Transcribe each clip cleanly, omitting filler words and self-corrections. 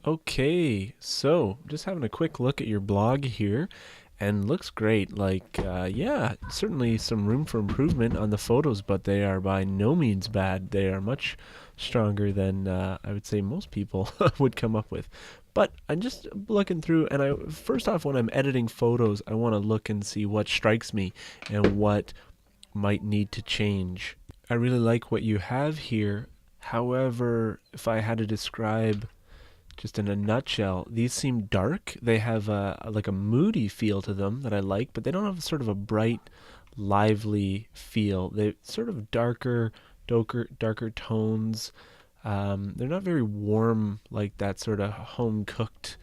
Okay, so just having a quick look at your blog here, and looks great. Yeah, certainly some room for improvement on the photos, but they are by no means bad. They are much stronger than I would say most people would come up with. But I'm just looking through, and I first off, when I'm editing photos, I want to look and see what strikes me and what might need to change. I really like what you have here. However, if I had to describe just in a nutshell, these seem dark. They have like a moody feel to them that I like, but they don't have sort of a bright, lively feel. They sort of darker tones. They're not very warm like that sort of home cooked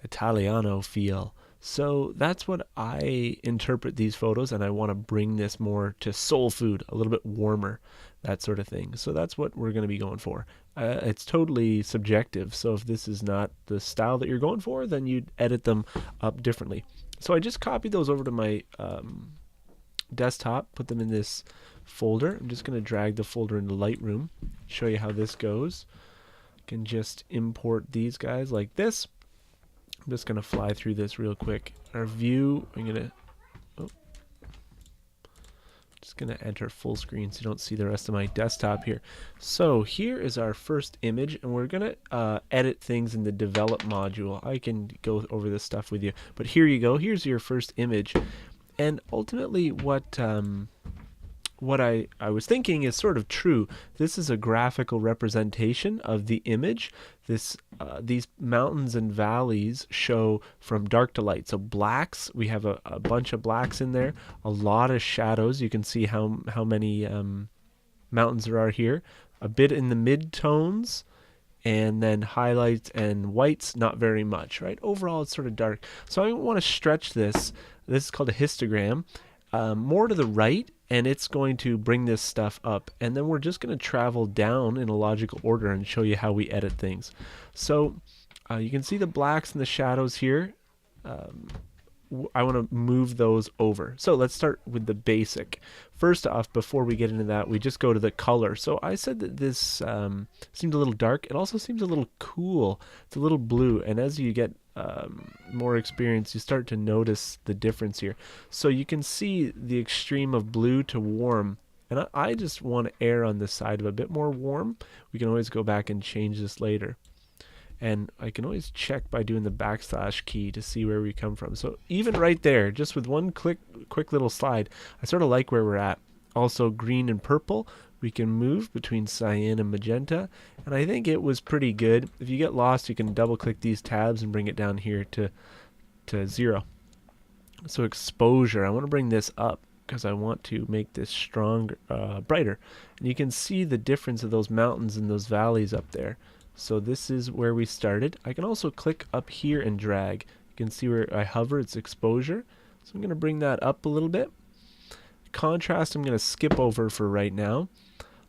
Italiano feel. So that's what I interpret these photos, and I want to bring this more to soul food, a little bit warmer, that sort of thing. So that's what we're going to be going for. It's totally subjective, so if this is not the style that you're going for, then you'd edit them up differently. So I just copied those over to my desktop, put them in this folder. I'm just going to drag the folder into Lightroom, show you how this goes. I can just import these guys like this. I'm just going to fly through this real quick. Our view, I'm going to just going to enter full screen so you don't see the rest of my desktop here. So here is our first image, and we're going to edit things in the develop module. I can go over this stuff with you, but here you go. Here's your first image, and ultimately what I was thinking is sort of true. This is a graphical representation of the image. These mountains and valleys show from dark to light. So blacks, we have a bunch of blacks in there, a lot of shadows. You can see how many mountains there are here. A bit in the mid-tones, and then highlights and whites, not very much, right? Overall, it's sort of dark. So I want to stretch this. This is called a histogram. More to the right, and it's going to bring this stuff up, and then we're just going to travel down in a logical order and show you how we edit things. So you can see the blacks and the shadows here. I want to move those over. So let's start with the basic. First off, before we get into that, we just go to the color. So I said that this seemed a little dark. It also seems a little cool. It's a little blue, and as you get more experience, you start to notice the difference here. So you can see the extreme of blue to warm, and I just want to err on the side of a bit more warm. We can always go back and change this later, and I can always check by doing the backslash key to see where we come from. So even right there, just with one quick little slide, I sort of like where we're at. Also green and purple, we can move between cyan and magenta, and I think it was pretty good. If you get lost, you can double click these tabs and bring it down here to 0. So exposure, I want to bring this up because I want to make this stronger, brighter, and you can see the difference of those mountains and those valleys up there. So this is where we started. I can also click up here and drag. You can see where I hover, it's exposure. So I'm going to bring that up a little bit. Contrast, I'm going to skip over for right now.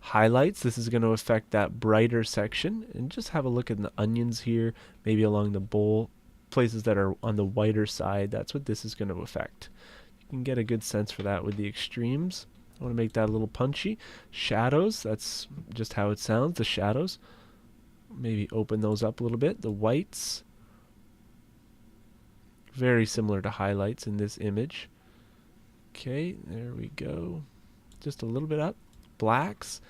Highlights, this is going to affect that brighter section. And just have a look at the onions here, maybe along the bowl, places that are on the whiter side. That's what this is going to affect. You can get a good sense for that with the extremes. I want to make that a little punchy. Shadows, that's just how it sounds, the shadows. Maybe open those up a little bit. The whites, very similar to highlights in this image. Okay, there we go. Just a little bit up. Blacks,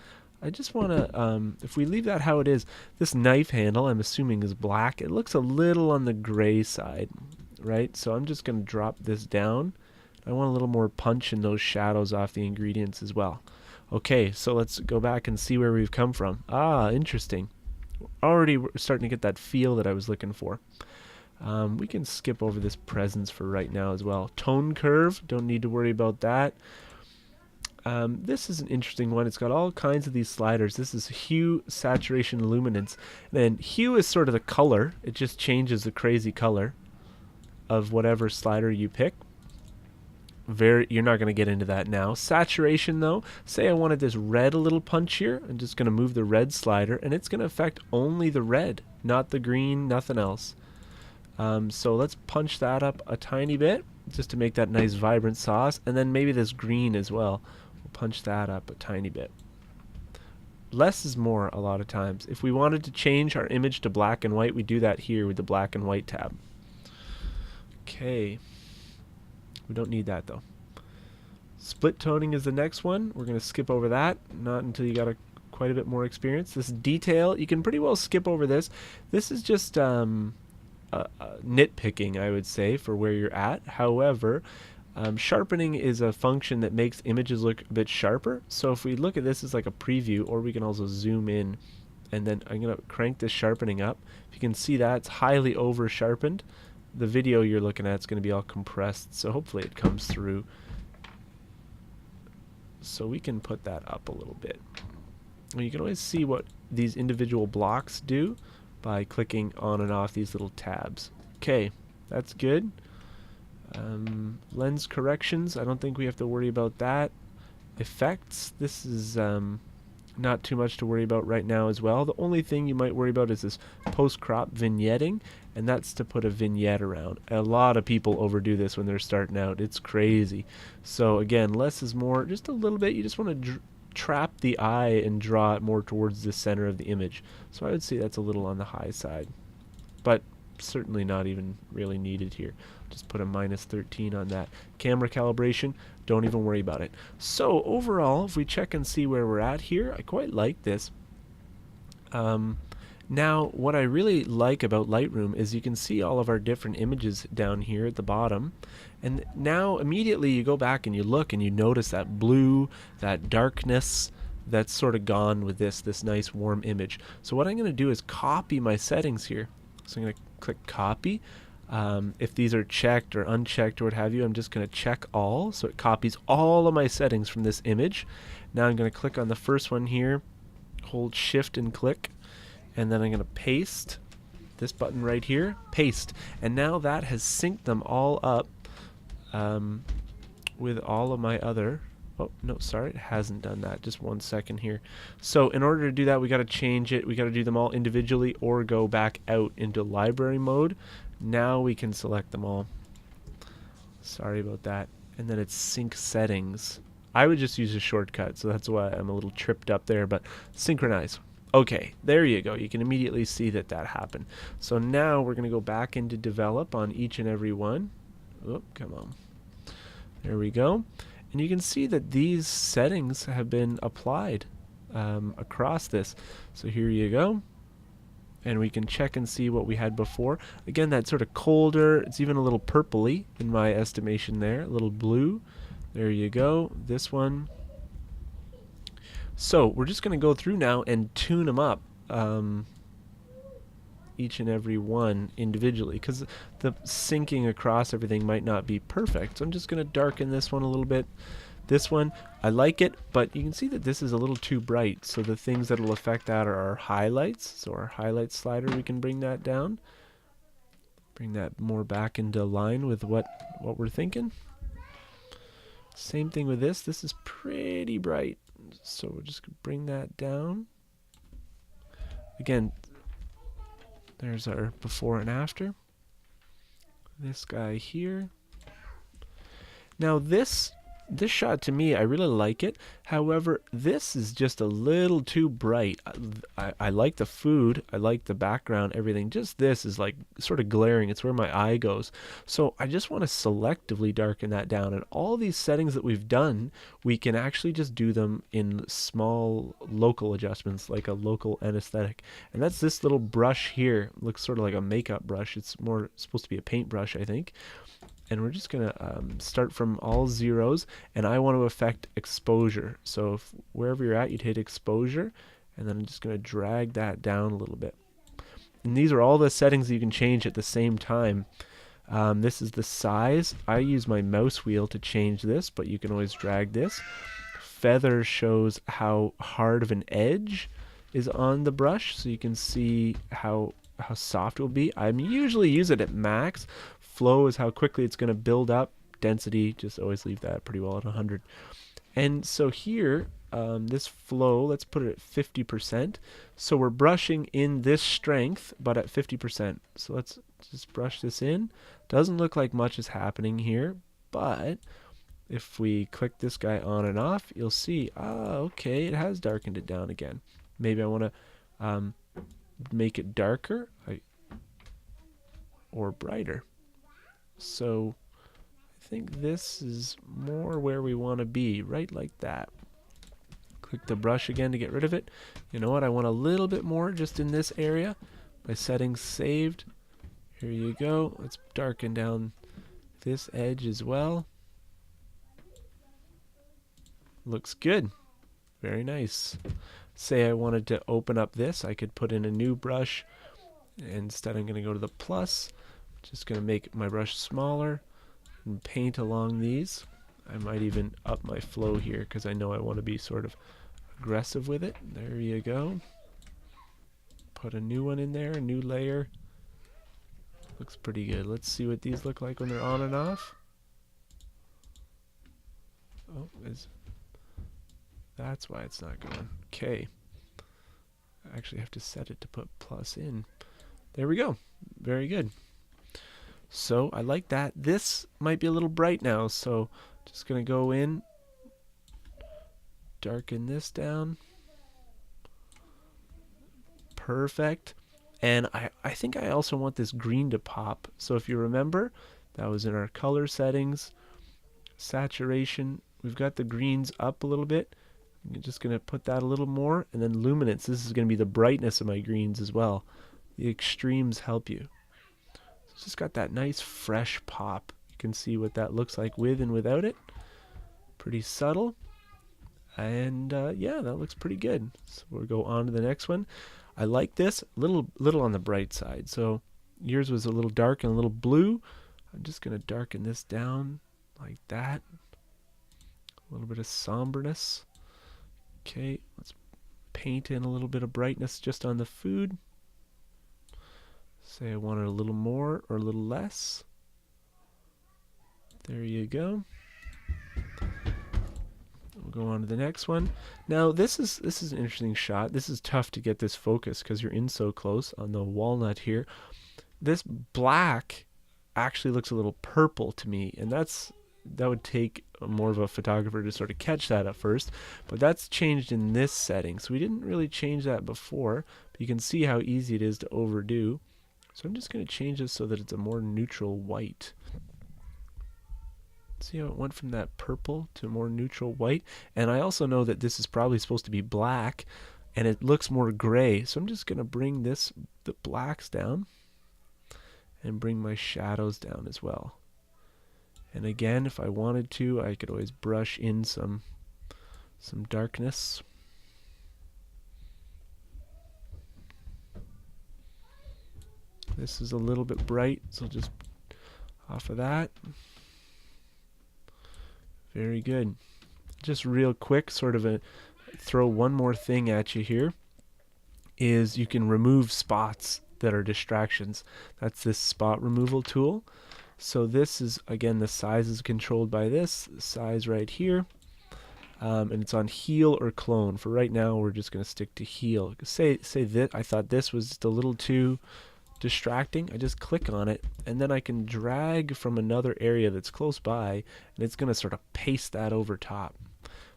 I just want to, if we leave that how it is, this knife handle I'm assuming is black. It looks a little on the gray side, right? So I'm just going to drop this down. I want a little more punch in those shadows off the ingredients as well. Okay, so let's go back and see where we've come from. Ah, interesting. Already we're starting to get that feel that I was looking for. We can skip over this presence for right now as well. Tone curve, don't need to worry about that. This is an interesting one. It's got all kinds of these sliders. This is hue, saturation, luminance. And then hue is sort of the color. It just changes the crazy color of whatever slider you pick. You're not going to get into that now. Saturation though, say I wanted this red a little punchier, I'm just going to move the red slider, and it's going to affect only the red, not the green, nothing else. So let's punch that up a tiny bit just to make that nice vibrant sauce, and then maybe this green as well. We'll punch that up a tiny bit. less is more a lot of times. If we wanted to change our image to black and white, we do that here with the black and white tab. Okay. We don't need that though. Split toning is the next one. We're going to skip over that, not until you got quite a bit more experience. This detail, you can pretty well skip over this. This is just nitpicking, I would say, for where you're at. However, sharpening is a function that makes images look a bit sharper. So if we look at this as like a preview, or we can also zoom in, and then I'm going to crank this sharpening up. If you can see that, it's highly over sharpened. The video you're looking at is going to be all compressed, so hopefully it comes through. So we can put that up a little bit. And you can always see what these individual blocks do by clicking on and off these little tabs. Okay, that's good. Lens corrections, I don't think we have to worry about that. Effects, this is not too much to worry about right now as well. The only thing you might worry about is this post-crop vignetting, and that's to put a vignette around. A lot of people overdo this when they're starting out. It's crazy. So again, less is more, just a little bit. You just want to trap the eye and draw it more towards the center of the image. So I would say that's a little on the high side, but certainly not even really needed here. Just put a -13 on that. Camera calibration, don't even worry about it. So overall, if we check and see where we're at here, I quite like this. Now, what I really like about Lightroom is you can see all of our different images down here at the bottom. And now immediately you go back and you look and you notice that blue, that darkness, that's sort of gone with this nice warm image. So what I'm going to do is copy my settings here. So I'm going to click copy. If these are checked or unchecked or what have you, I'm just going to check all. So it copies all of my settings from this image. Now I'm going to click on the first one here, hold shift and click, and then I'm going to paste this button right here, paste. And now that has synced them all up with all of my other, oh no, sorry, it hasn't done that. Just 1 second here. So in order to do that, we got to change it. We got to do them all individually or go back out into library mode. Now we can select them all. Sorry about that. And then it's sync settings. I would just use a shortcut, so that's why I'm a little tripped up there, but synchronize. Okay, there you go. You can immediately see that happened. So now we're going to go back into develop on each and every one. Oh, come on. There we go. And you can see that these settings have been applied across this. So here you go. And we can check and see what we had before. Again, that sort of colder, it's even a little purpley in my estimation there, a little blue. There you go. This one. So we're just going to go through now and tune them up, each and every one individually, because the syncing across everything might not be perfect. So I'm just going to darken this one a little bit. This one, I like it, but you can see that this is a little too bright. So the things that will affect that are our highlights. So our highlight slider, we can bring that down. Bring that more back into line with what we're thinking. Same thing with this. This is pretty bright. So we'll just bring that down. Again, there's our before and after. This guy here. Now this shot, to me, I really like it. However, this is just a little too bright. I like the food, I like the background, everything. Just this is like sort of glaring. It's where my eye goes. So I just want to selectively darken that down. And all these settings that we've done, we can actually just do them in small local adjustments, like a local anesthetic. And that's this little brush here. It looks sort of like a makeup brush. It's more supposed to be a paintbrush, I think. And we're just going to start from all zeros, and I want to affect exposure. So wherever you're at, you'd hit exposure, and then I'm just going to drag that down a little bit. And these are all the settings that you can change at the same time. This is the size. I use my mouse wheel to change this, but you can always drag this. Feather shows how hard of an edge is on the brush, so you can see how soft it will be. I usually use it at max. Flow is how quickly it's going to build up. Density, just always leave that pretty well at 100. And so here, this flow, let's put it at 50%. So we're brushing in this strength, but at 50%. So let's just brush this in. Doesn't look like much is happening here, but if we click this guy on and off, you'll see, okay, it has darkened it down again. Maybe I want to make it darker or brighter. So I think this is more where we want to be, right like that. Click the brush again to get rid of it. You know what? I want a little bit more just in this area. My settings saved. Here you go. Let's darken down this edge as well. Looks good. Very nice. Say I wanted to open up this, I could put in a new brush. Instead, I'm going to go to the plus. Just going to make my brush smaller and paint along these. I might even up my flow here because I know I want to be sort of aggressive with it. There you go. Put a new one in there, a new layer. Looks pretty good. Let's see what these look like when they're on and off. Oh, that's why it's not going. Okay. I actually have to set it to put plus in. There we go. Very good. So I like that. This might be a little bright now, so just going to go in, darken this down. Perfect. And I think I also want this green to pop. So if you remember, that was in our color settings. Saturation, we've got the greens up a little bit. I'm just going to put that a little more. And then luminance, this is going to be the brightness of my greens as well. The extremes help you. So it's just got that nice fresh pop. You can see what that looks like with and without it. Pretty subtle. And yeah, that looks pretty good. So we'll go on to the next one. I like this, a little on the bright side. So yours was a little dark and a little blue. I'm just going to darken this down like that. A little bit of somberness. Okay, let's paint in a little bit of brightness just on the food. Say I want it a little more or a little less. There you go. We'll go on to the next one. Now this is an interesting shot. This is tough to get this focus because you're in so close on the walnut here. This black actually looks a little purple to me, and that would take more of a photographer to sort of catch that at first, but that's changed in this setting. So we didn't really change that before, but you can see how easy it is to overdo. So I'm just going to change this so that it's a more neutral white. See how it went from that purple to more neutral white? And I also know that this is probably supposed to be black, and it looks more gray. So I'm just going to bring the blacks down and bring my shadows down as well. And again, if I wanted to, I could always brush in some darkness. This is a little bit bright, so just off of that. Very good. Just real quick, sort of throw one more thing at you here, is you can remove spots that are distractions. That's this spot removal tool. So this is, again, the size is controlled by this size right here. And it's on heal or clone. For right now, we're just going to stick to heal. Say that I thought this was just a little too distracting. I just click on it, and then I can drag from another area that's close by, and it's going to sort of paste that over top.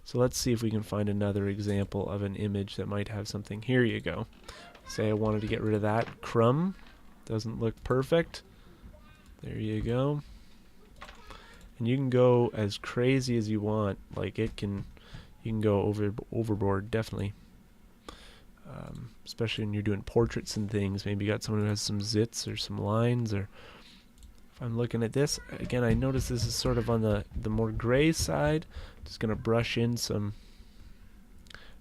So let's see if we can find another example of an image that might have something. Here you go. Say I wanted to get rid of that crumb. Doesn't look perfect. There you go. And you can go as crazy as you want. Like you can go overboard, definitely. Especially when you're doing portraits and things. Maybe you got someone who has some zits or some lines. Or if I'm looking at this, again, I notice this is sort of on the more gray side. Just going to brush in some.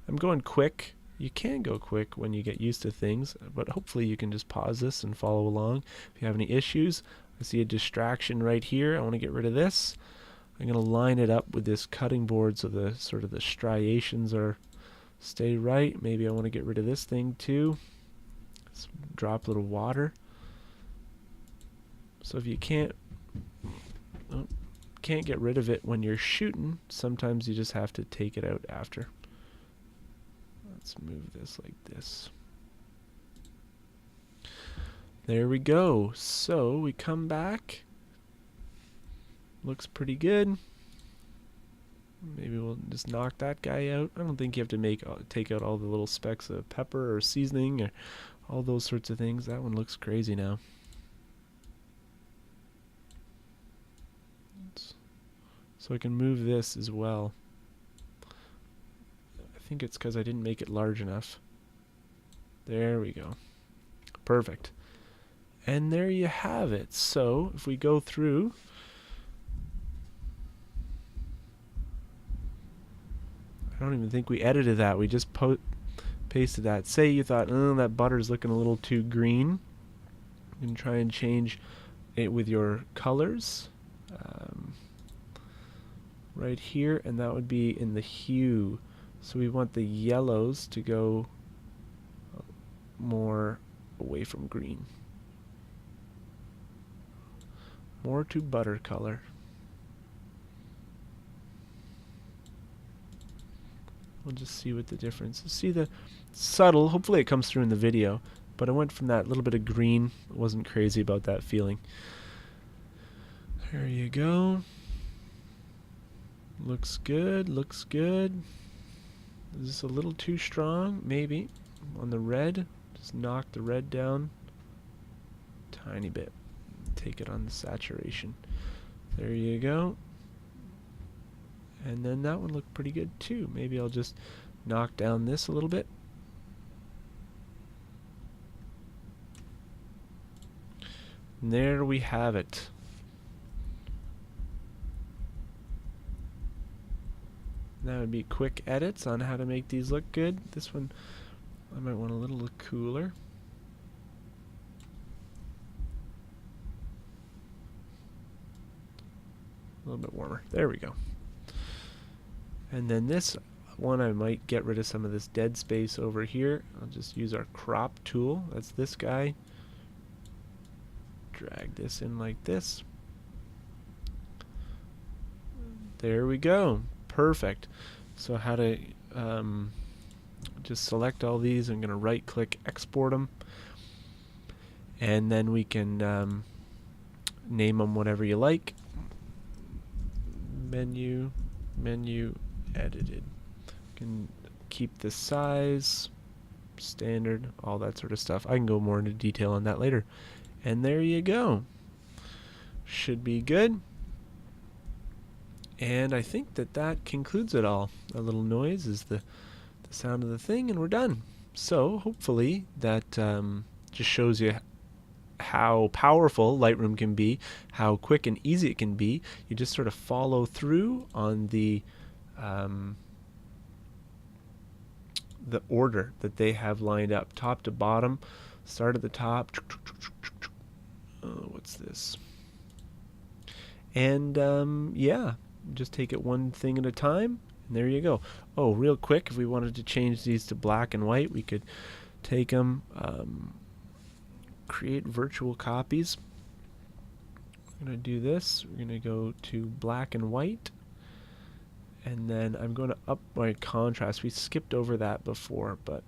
I'm going quick. You can go quick when you get used to things, but hopefully you can just pause this and follow along. If you have any issues, I see a distraction right here. I want to get rid of this. I'm going to line it up with this cutting board so the sort of the striations stay right. Maybe I want to get rid of this thing too. Let's drop a little water. So if you can't get rid of it when you're shooting, sometimes you just have to take it out after. Let's move this like this. There we go. So we come back. Looks pretty good. Maybe we'll just knock that guy out. I don't think you have to take out all the little specks of pepper or seasoning or all those sorts of things. That one looks crazy now. So I can move this as well. I think it's because I didn't make it large enough. There we go. Perfect. And there you have it. So if we go through, I don't even think we edited that. We just pasted that. Say you thought, oh, that butter's looking a little too green. You can try and change it with your colors. Right here, and that would be in the hue. So we want the yellows to go more away from green. More to butter color. We'll just see what the difference is. See the subtle, hopefully it comes through in the video, but I went from that little bit of green. Wasn't crazy about that feeling. There you go. Looks good, looks good. Is this a little too strong? Maybe. On the red, just knock the red down tiny bit. Take it on the saturation. There you go. And then that one looked pretty good too. Maybe I'll just knock down this a little bit. And there we have it. That would be quick edits on how to make these look good. This one I might want a little cooler. A little bit warmer. There we go. And then this one I might get rid of some of this dead space over here. I'll just use our crop tool. That's this guy. Drag this in like this. There we go. Perfect. So how to just select all these. I'm going to right click, export them, and then we can name them whatever you like. Menu, edited. Can keep the size, standard, all that sort of stuff. I can go more into detail on that later. And there you go. Should be good. And I think that concludes it all. A little noise is the sound of the thing, and we're done. So hopefully that just shows you how powerful Lightroom can be, how quick and easy it can be. You just sort of follow through on the order that they have lined up, top to bottom. Start at the top. What's this? And yeah, just take it one thing at a time, and there you go. Oh, real quick, if we wanted to change these to black and white, we could take them, create virtual copies. I'm going to do this. We're going to go to black and white, and then I'm going to up my contrast. We skipped over that before, but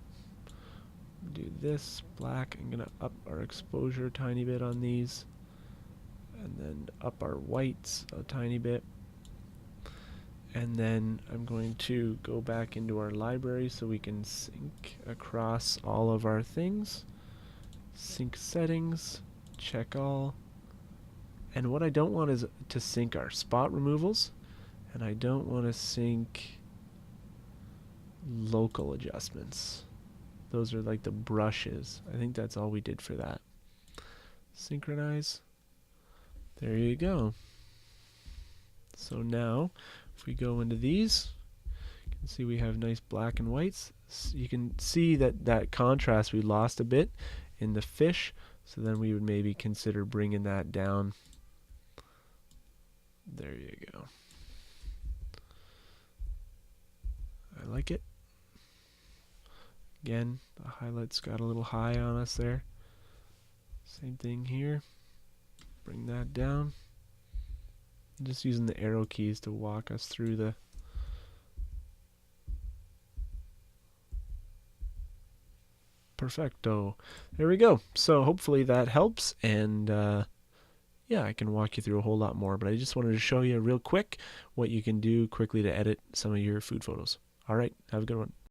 do this, black. I'm going to up our exposure a tiny bit on these, and then up our whites a tiny bit. And then I'm going to go back into our library so we can sync across all of our things. Sync settings, check all. And what I don't want is to sync our spot removals, and I don't want to sync local adjustments. Those are like the brushes. I think that's all we did for that. Synchronize. There you go. So now, if we go into these, you can see we have nice black and whites. You can see that contrast we lost a bit in the fish, so then we would maybe consider bringing that down. There you go. I like it. Again, the highlight's got a little high on us there. Same thing here. Bring that down. I'm just using the arrow keys to walk us through the perfecto. There we go. So hopefully that helps, and yeah, I can walk you through a whole lot more, but I just wanted to show you real quick what you can do quickly to edit some of your food photos. All right, have a good one.